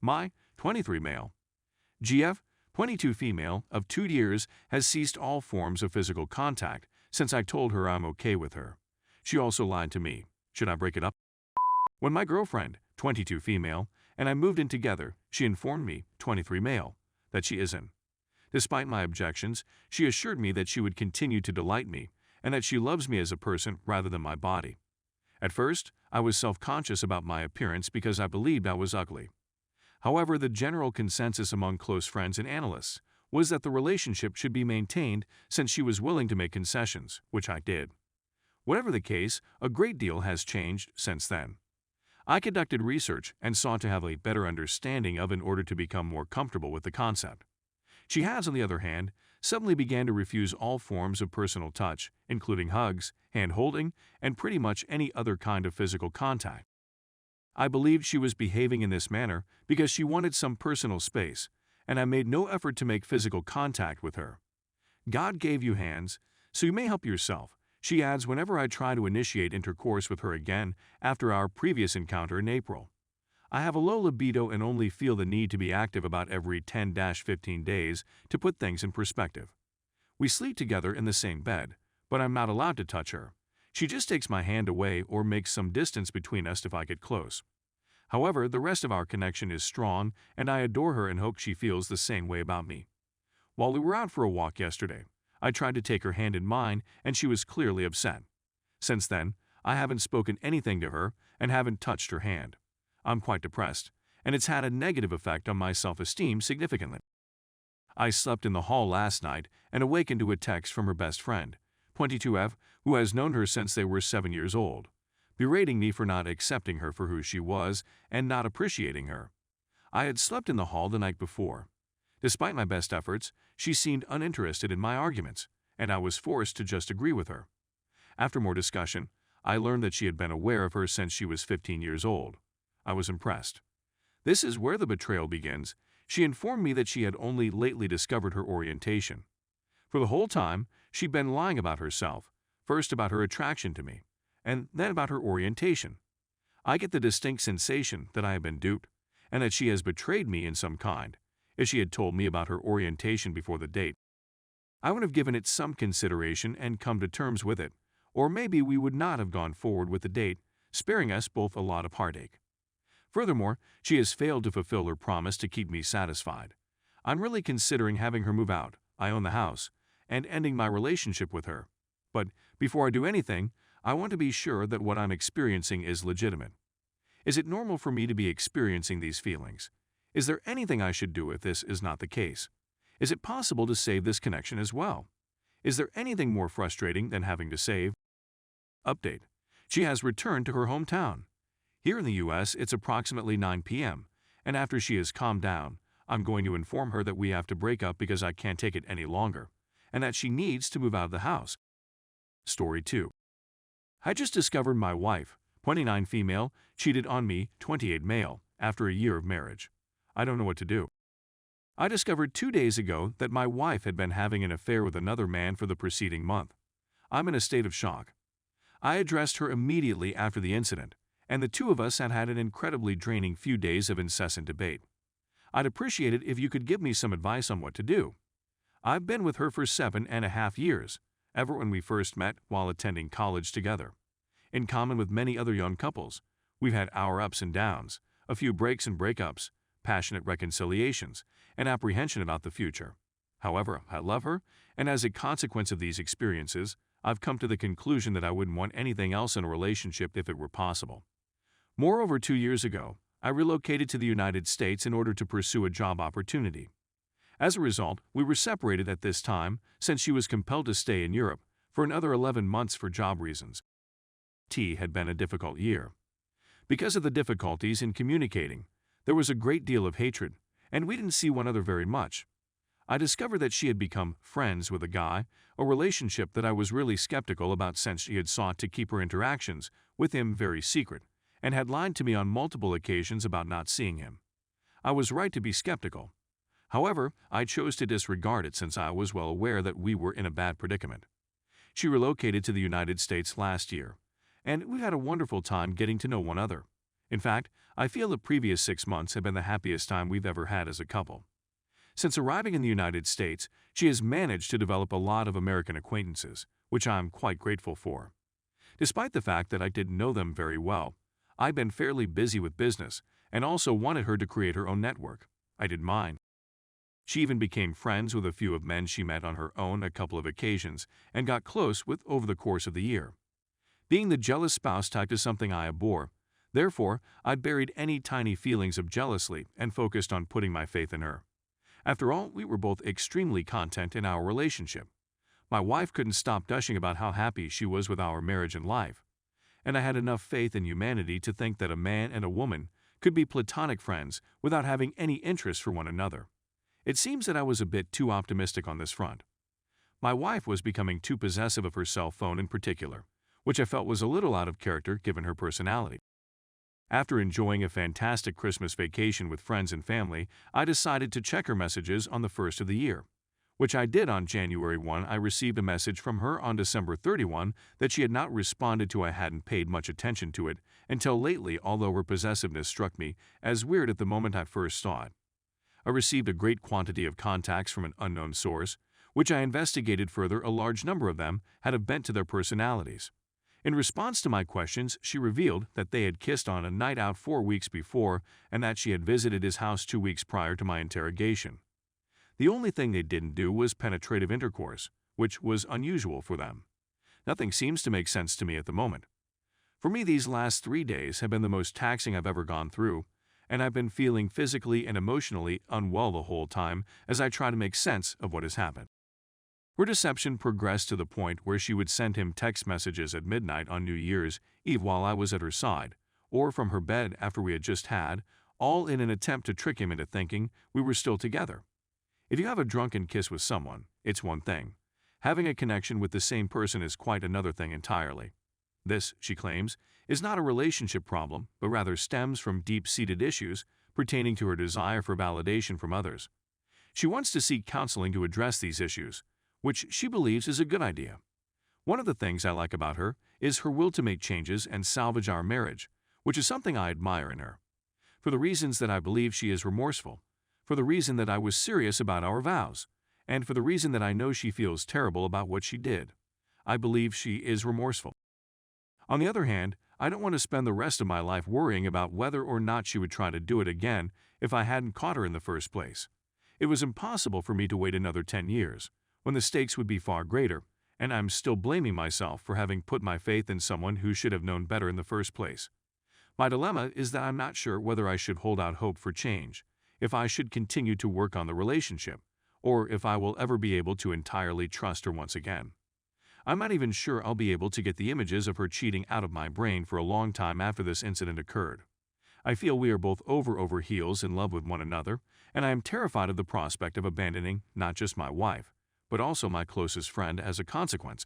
My 23 male. GF 22 female of 2 years has ceased all forms of physical contact since I told her I'm okay with her. She also lied to me. Should I break it up? When my girlfriend, 22 female, and I moved in together, she informed me, 23 male, that she isn't. Despite my objections, she assured me that she would continue to delight me and that she loves me as a person rather than my body. At first, I was self-conscious about my appearance because I believed I was ugly. However, the general consensus among close friends and analysts was that the relationship should be maintained since she was willing to make concessions, which I did. Whatever the case, a great deal has changed since then. I conducted research and sought to have a better understanding of in order to become more comfortable with the concept. She has, on the other hand, suddenly began to refuse all forms of personal touch, including hugs, hand-holding, and pretty much any other kind of physical contact. I believed she was behaving in this manner because she wanted some personal space, and I made no effort to make physical contact with her. God gave you hands, so you may help yourself, she adds whenever I try to initiate intercourse with her again after our previous encounter in April. I have a low libido and only feel the need to be active about every 10-15 days to put things in perspective. We sleep together in the same bed, but I'm not allowed to touch her. She just takes my hand away or makes some distance between us if I get close. However, the rest of our connection is strong and I adore her and hope she feels the same way about me. While we were out for a walk yesterday, I tried to take her hand in mine and she was clearly upset. Since then, I haven't spoken anything to her and haven't touched her hand. I'm quite depressed, and it's had a negative effect on my self-esteem significantly. I slept in the hall last night and awakened to a text from her best friend, 22F, who has known her since they were 7 years old, berating me for not accepting her for who she was and not appreciating her. I had slept in the hall the night before. Despite my best efforts, she seemed uninterested in my arguments, and I was forced to just agree with her. After more discussion, I learned that she had been aware of her since she was 15 years old. I was impressed. This is where the betrayal begins. She informed me that she had only lately discovered her orientation. For the whole time, she'd been lying about herself, first about her attraction to me, and then about her orientation. I get the distinct sensation that I have been duped, and that she has betrayed me in some kind. If she had told me about her orientation before the date, I would have given it some consideration and come to terms with it, or maybe we would not have gone forward with the date, sparing us both a lot of heartache. Furthermore, she has failed to fulfill her promise to keep me satisfied. I'm really considering having her move out, I own the house, and ending my relationship with her. But before I do anything, I want to be sure that what I'm experiencing is legitimate. Is it normal for me to be experiencing these feelings? Is there anything I should do if this is not the case? Is it possible to save this connection as well? Is there anything more frustrating than having to save? Update. She has returned to her hometown. Here in the U.S., it's approximately 9 p.m., and after she has calmed down, I'm going to inform her that we have to break up because I can't take it any longer, and that she needs to move out of the house. Story 2. I just discovered my wife, 29 female, cheated on me, 28 male, after a year of marriage. I don't know what to do. I discovered 2 days ago that my wife had been having an affair with another man for the preceding month. I'm in a state of shock. I addressed her immediately after the incident, and the two of us had had an incredibly draining few days of incessant debate. I'd appreciate it if you could give me some advice on what to do. I've been with her for 7.5 years, ever when we first met while attending college together. In common with many other young couples, we've had our ups and downs, a few breaks and breakups, passionate reconciliations, and apprehension about the future. However, I love her, and as a consequence of these experiences, I've come to the conclusion that I wouldn't want anything else in a relationship if it were possible. Moreover, 2 years ago, I relocated to the United States in order to pursue a job opportunity. As a result, we were separated at this time since she was compelled to stay in Europe for another 11 months for job reasons. It had been a difficult year. Because of the difficulties in communicating, there was a great deal of hatred, and we didn't see one another very much. I discovered that she had become friends with a guy, a relationship that I was really skeptical about since she had sought to keep her interactions with him very secret, and had lied to me on multiple occasions about not seeing him. I was right to be skeptical. However, I chose to disregard it since I was well aware that we were in a bad predicament. She relocated to the United States last year, and we've had a wonderful time getting to know one another. In fact, I feel the previous 6 months have been the happiest time we've ever had as a couple. Since arriving in the United States, she has managed to develop a lot of American acquaintances, which I'm quite grateful for. Despite the fact that I didn't know them very well, I've been fairly busy with business and also wanted her to create her own network. I didn't mind. She even became friends with a few of men she met on her own a couple of occasions and got close with over the course of the year. Being the jealous spouse type is something I abhor. Therefore, I'd buried any tiny feelings of jealousy and focused on putting my faith in her. After all, we were both extremely content in our relationship. My wife couldn't stop gushing about how happy she was with our marriage and life. And I had enough faith in humanity to think that a man and a woman could be platonic friends without having any interest for one another. It seems that I was a bit too optimistic on this front. My wife was becoming too possessive of her cell phone in particular, which I felt was a little out of character given her personality. After enjoying a fantastic Christmas vacation with friends and family, I decided to check her messages on the first of the year, which I did on January 1. I received a message from her on December 31 that she had not responded to. I hadn't paid much attention to it until lately, although her possessiveness struck me as weird at the moment I first saw it. I received a great quantity of contacts from an unknown source, which I investigated further. A large number of them had a bent to their personalities. In response to my questions, she revealed that they had kissed on a night out 4 weeks before and that she had visited his house 2 weeks prior to my interrogation. The only thing they didn't do was penetrative intercourse, which was unusual for them. Nothing seems to make sense to me at the moment. For me, these last 3 days have been the most taxing I've ever gone through, and I've been feeling physically and emotionally unwell the whole time as I try to make sense of what has happened. Her deception progressed to the point where she would send him text messages at midnight on New Year's Eve while I was at her side, or from her bed after we had just had, all in an attempt to trick him into thinking we were still together. If you have a drunken kiss with someone, it's one thing. Having a connection with the same person is quite another thing entirely. This, she claims, is not a relationship problem, but rather stems from deep-seated issues pertaining to her desire for validation from others. She wants to seek counseling to address these issues, which she believes is a good idea. One of the things I like about her is her will to make changes and salvage our marriage, which is something I admire in her. For the reasons that I believe she is remorseful, for the reason that I was serious about our vows, and for the reason that I know she feels terrible about what she did. I believe she is remorseful. On the other hand, I don't want to spend the rest of my life worrying about whether or not she would try to do it again if I hadn't caught her in the first place. It was impossible for me to wait another 10 years, when the stakes would be far greater, and I'm still blaming myself for having put my faith in someone who should have known better in the first place. My dilemma is that I'm not sure whether I should hold out hope for change, if I should continue to work on the relationship, or if I will ever be able to entirely trust her once again. I'm not even sure I'll be able to get the images of her cheating out of my brain for a long time after this incident occurred. I feel we are both over heels in love with one another, and I am terrified of the prospect of abandoning not just my wife, but also my closest friend as a consequence.